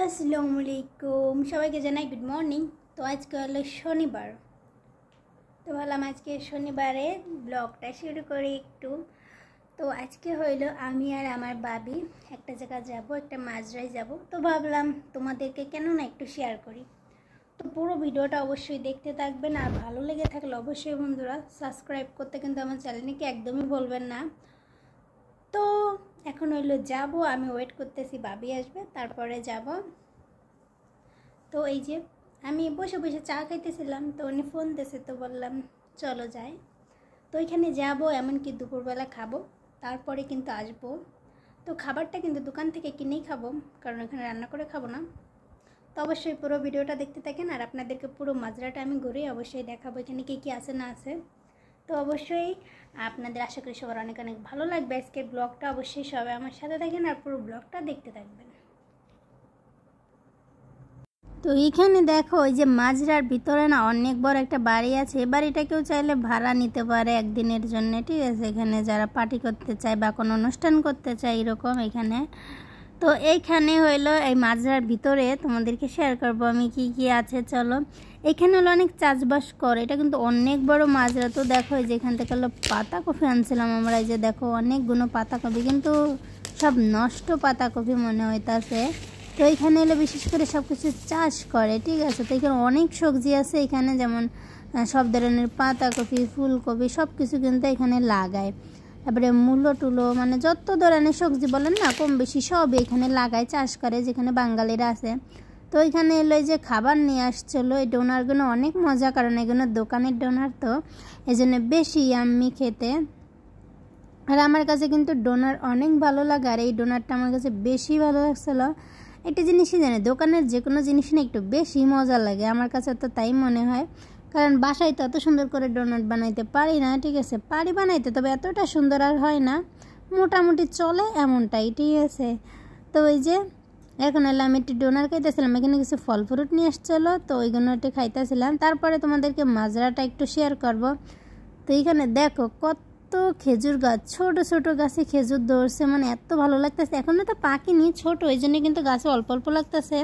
আসসালামু আলাইকুম সবাইকে জানাই গুড মর্নিং। তো আজকে হলো শনিবার, তো ভাবলাম আজকে শনিবারে ব্লগটা শুরু করি একটু। তো আজকে হইলো আমি আর আমার বাবি একটা জায়গা যাব, একটা মাজরায় যাব। তো ভাবলাম তোমাদেরকে কেন না একটু শেয়ার করি। তো পুরো ভিডিওটা অবশ্যই দেখতে থাকবেন, আর ভালো লেগে থাকলে অবশ্যই বন্ধুরা সাবস্ক্রাইব করতে কিন্তু আমার চ্যানেলকে একদমই বলবেন না। তো এখন হইলো যাব, আমি ওয়েট করতেছি বাবি আসবে তারপরে যাব। তো এই যে আমি বসে বসে চা খাইতেছিলাম, তো উনি ফোন দিয়েছে, তো বললাম চলো যাই। তো এখানে যাব, এমনকি দুপুরবেলা খাবো, তারপরে কিন্তু আসবো। তো খাবারটা কিন্তু দোকান থেকে কিনেই খাবো, কারণ এখানে রান্না করে খাবো না। তো অবশ্যই পুরো ভিডিওটা দেখতে থাকেন, আর আপনাদেরকে পুরো মাজরাটা আমি ঘুরে অবশ্যই দেখাবো এখানে কী কী আছে না আছে। তো অবশ্যই আপনাদের আশা করি সবার অনেক অনেক ভালো লাগবে আজকের ব্লগটা। অবশ্যই সবাই আমার সাথে থাকেন আর পুরো ব্লগটা দেখতে থাকবেন। তো এইখানে দেখো ওই যে মাজরার ভিতরে না অনেক বড় একটা বাড়ি আছে। এই বাড়িটা কেউ চাইলে ভাড়া নিতে পারে একদিনের জন্য, ঠিক আছে। এখানে যারা পার্টি করতে চায় বা কোনো অনুষ্ঠান করতে চায় এরকম এখানে। তো এইখানে হইলো এই মাজরার ভিতরে তোমাদেরকে শেয়ার করব আমি কি কি আছে। চলো, এখানে হলো অনেক চাষবাস করে, এটা কিন্তু অনেক বড় মাজরা। তো দেখো যেখান থেকে হলো পাতাকপি আনছিলাম আমরা, এই যে দেখো অনেকগুলো পাতাকপি, কিন্তু সব নষ্ট পাতাকপি মনে হইতাছে। তো এখানে এলে বিশেষ করে সব কিছু চাষ করে, ঠিক আছে। তো এখানে অনেক সবজি আছে এখানে, যেমন সব ধরনের পাতাকপি, ফুলকপি সব কিছু কিন্তু এখানে লাগায়। তারপরে মূলো টুলো মানে যত ধরনের সবজি বলেন না কম বেশি সবই এখানে লাগায়, চাষ করে, যেখানে বাঙালিরা আছে। তো এখানে এলো এই যে খাবার নিয়ে আসছিলো, এই ডোনারগুলো অনেক মজা, কারণ এগুলো দোকানের ডোনার, তো এই জন্য বেশি ইয়াম্মি খেতে। আর আমার কাছে কিন্তু ডোনার অনেক ভালো লাগে, আর এই ডোনারটা আমার কাছে বেশি ভালো লাগছিলো। একটা জিনিসই জানি, দোকানের যে কোনো জিনিস না একটু বেশি মজা লাগে, আমার কাছে তো তাই মনে হয়। কারণ বাসায় তো এত সুন্দর করে ডোনাট বানাইতে পারি না, ঠিক আছে, পারি বানাইতে, তবে এতটা সুন্দর আর হয় না, মোটামুটি চলে এমনটাই, ঠিক আছে। তো ওই যে এখন এলে আমি একটু ডোনার খাইতেছিলাম, এখানে কিছু ফল ফ্রুট নিয়ে আসছিলো, তো ওইগুলো একটু খাইতেছিলাম। তারপরে তোমাদেরকে মাজরাটা একটু শেয়ার করব। তো এইখানে দেখো কত খেজুর গাছ, ছোট ছোট গাছে খেজুর ধরছে, মানে এত ভালো লাগতেছে। এখনো তো পাকিনি, ছোট, ওই জন্য কিন্তু গাছে অল্প অল্প লাগতেছে।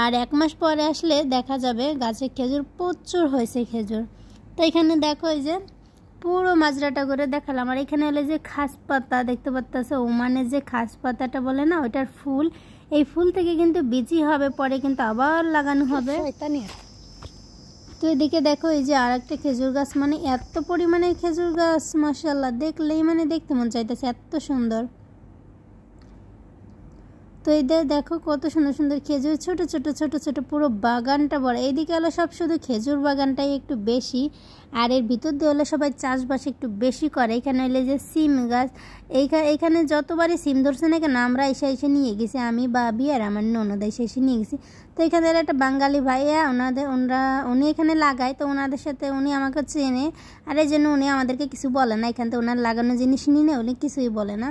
আর 1 মাস পরে আসলে দেখা যাবে গাছে খেজুর প্রচুর হয়েছে খেজুর। তো এখানে দেখো এই যে পুরো মাজরাটা করে দেখালাম। আর এখানে হলে যে খাস পাতা দেখতে পাচ্ছ, ওমানের যে খাস পাতাটা বলে না, ওইটার ফুল, এই ফুল থেকে কিন্তু বীজি হবে, পরে কিন্তু আবার লাগানো হবে। তো এদিকে দেখো এই যে আর একটা খেজুর গাছ, মানে এত পরিমাণে খেজুর গাছ, মাশাআল্লাহ, দেখলেই মানে দেখতে মন চাইতেছে, এত সুন্দর। তো এদের দেখো কত সুন্দর সুন্দর খেজুর, ছোট ছোট ছোট ছোট, পুরো বাগানটা বড়। এইদিকে হলো সব শুধু খেজুর বাগানটাই একটু বেশি, আর এর ভিতর দিয়ে হলে সবাই চাষবাস একটু বেশি করে। এখানে হলে যে সিম গাছ, এইখানে যতবারই সিম ধরছে না কেন আমরা এসে নিয়ে গেছি, আমি বাবি আর আমার ননদ এসে নিয়ে গেছি। তো এখানে একটা বাঙালি ভাইয়া, উনি এখানে লাগায়, তো ওনাদের সাথে উনি আমাকে চেনে, আর এই জন্য উনি আমাদেরকে কিছু বলে না, এখান থেকে ওনার লাগানো জিনিস নিয়ে উনি কিছুই বলে না।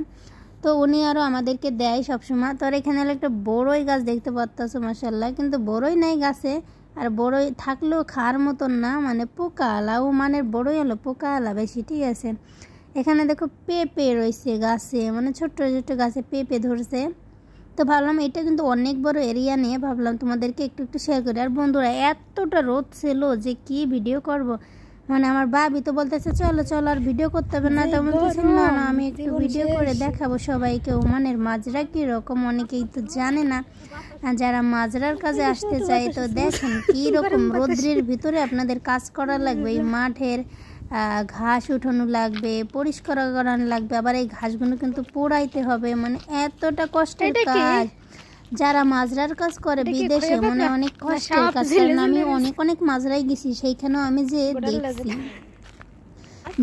তো উনি আরও আমাদেরকে দেয় সবসময়। তো আর এখানে হলো একটা বড়ই গাছ দেখতে পাচ্ছ, মাশাআল্লাহ, কিন্তু বড়ই নাই গাছে, আর বড়ই থাকলেও খাওয়ার মতন না, মানে পোকা আলা, ও মানে বড়ই হলো পোকা আলা বেশি, ঠিক আছে। এখানে দেখো পেঁপে রয়েছে গাছে, মানে ছোট্ট ছোট্ট গাছে পেঁপে ধরছে। তো ভাবলাম এটা কিন্তু অনেক বড় এরিয়া নিয়ে, ভাবলাম তোমাদেরকে একটু একটু শেয়ার করি। আর বন্ধুরা এতটা রোদ ছিল যে কি ভিডিও করব, মানে আমার বাবি তো বলতেছে চলো চলো আর ভিডিও করতে হবে না, তো বলতেছি না না আমি একটু ভিডিও করে দেখাবো সবাইকে ওমানের মাজরা কীরকম, অনেকেই তো জানে না, যারা মাজরার কাজে আসতে চায়। তো দেখেন কীরকম রৌদ্রের ভিতরে আপনাদের কাজ করা লাগবে, এই মাঠের ঘাস উঠানো লাগবে, পরিষ্কার করানো লাগবে, আবার এই ঘাসগুলো কিন্তু পোড়াইতে হবে, মানে এতটা কষ্টের কাজ। যারা মাজরার কাজ করে বিদেশে, মানে অনেক কষ্টের কাজ, কারণ আমি অনেক অনেক মাজরাই গেছি, সেইখানেও আমি যে দেখছি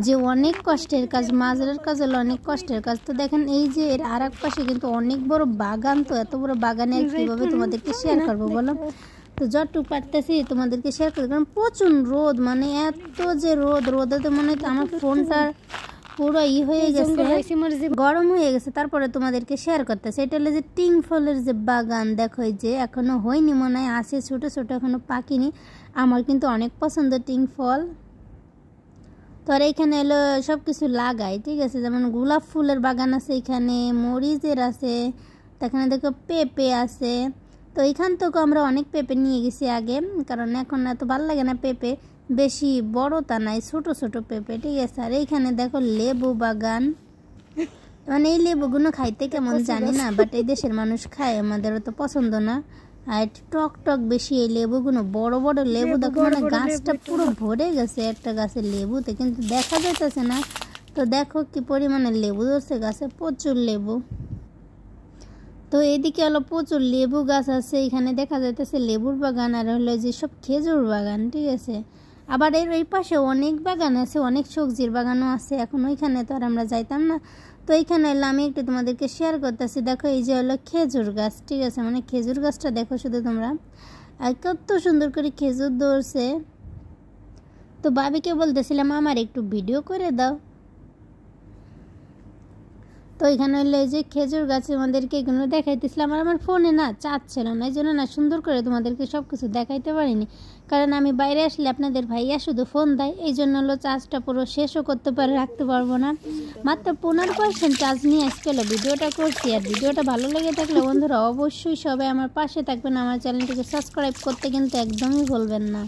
যে অনেক কষ্টের কাজ, মাজরার কাজ হলো অনেক কষ্টের কাজ। তো দেখেন এই যে এর আর এক পাশে কিন্তু অনেক বড় বাগান, তো এত বড় বাগানে কীভাবে তোমাদেরকে শেয়ার করবো বলো। তো যতটুকু পারতেছি তোমাদেরকে শেয়ার করবো, কারণ প্রচুর রোদ, মানে এত যে রোদে তো মনে হয় আমার ফোনটা পুরো হয়ে গেছে, গরম হয়ে গেছে। তারপরে তোমাদেরকে শেয়ার করতেছে, এটা হলো যে টিং ফলের যে বাগান, দেখো এই যে এখনো হয়নি মনে হয়, আছে ছোট ছোট, এখনো পাকিনি। আমার কিন্তু অনেক পছন্দ টিং ফল। তো আর এখানে এলো সব কিছু লাগাই, ঠিক আছে, যেমন গোলাপ ফুলের বাগান আছে এখানে, মরিচের আছে, এখানে দেখো পেঁপে আছে, তো এইখান থেকে আমরা অনেক পেঁপে নিয়ে গেছি আগে, কারণ এখন এত ভালো লাগে না পেঁপে, বেশি বড় তা নাই, ছোট ছোট পেঁপে, ঠিক আছে। আর এইখানে দেখো লেবু বাগান, মানে এই লেবুগুলো খাইতে কেমন জানি না, বাট এই দেশের মানুষ খায়, আমাদেরও তো পছন্দ না। আর টক টক বেশি এই লেবুগুলো, বড় বড় লেবু দেখো, মানে গাছটা পুরো ভরে গেছে একটা গাছের লেবুতে, কিন্তু দেখা যাইতেছে না। তো দেখো কি পরিমাণে লেবু ধরছে গাছে, প্রচুর লেবু। তো এইদিকে হলো প্রচুর লেবু গাছ আছে, এখানে দেখা যাইতেছে লেবুর বাগান, আর হলো যে সব খেজুর বাগান, ঠিক আছে। আবার এর ওই পাশে অনেক বাগান আছে, অনেক সবজির বাগানও আছে, এখন ওইখানে তো আর আমরা যাইতাম না। তো এইখানে হলো আমি একটু তোমাদেরকে শেয়ার করতেছি, দেখো এই যে হলো খেজুর গাছ, ঠিক আছে, মানে খেজুর গাছটা দেখো শুধু তোমরা, আর কত সুন্দর করে খেজুর ধরছে। তো ভাবিকে বলতেছিলাম আমার একটু ভিডিও করে দাও। তো এখানে হলো এই যে খেজুর গাছ, আমাদেরকে এগুলো দেখাইতেছিলাম, আর আমার ফোনে না চার্জ ছিল না, এই জন্য না সুন্দর করে তোমাদেরকে সব কিছু দেখাইতে পারিনি, কারণ আমি বাইরে আসলে আপনাদের ভাইয়া শুধু ফোন দেয়, এই জন্য হলো চার্জটা পুরো শেষও করতে পারে, রাখতে পারবো না। মাত্র 15% চার্জ নিয়ে আজকে হলো ভিডিওটা করছি। আর ভিডিওটা ভালো লেগে থাকলে বন্ধুরা অবশ্যই সবাই আমার পাশে থাকবেন, আমার চ্যানেলটিকে সাবস্ক্রাইব করতে কিন্তু একদমই ভুলবেন না।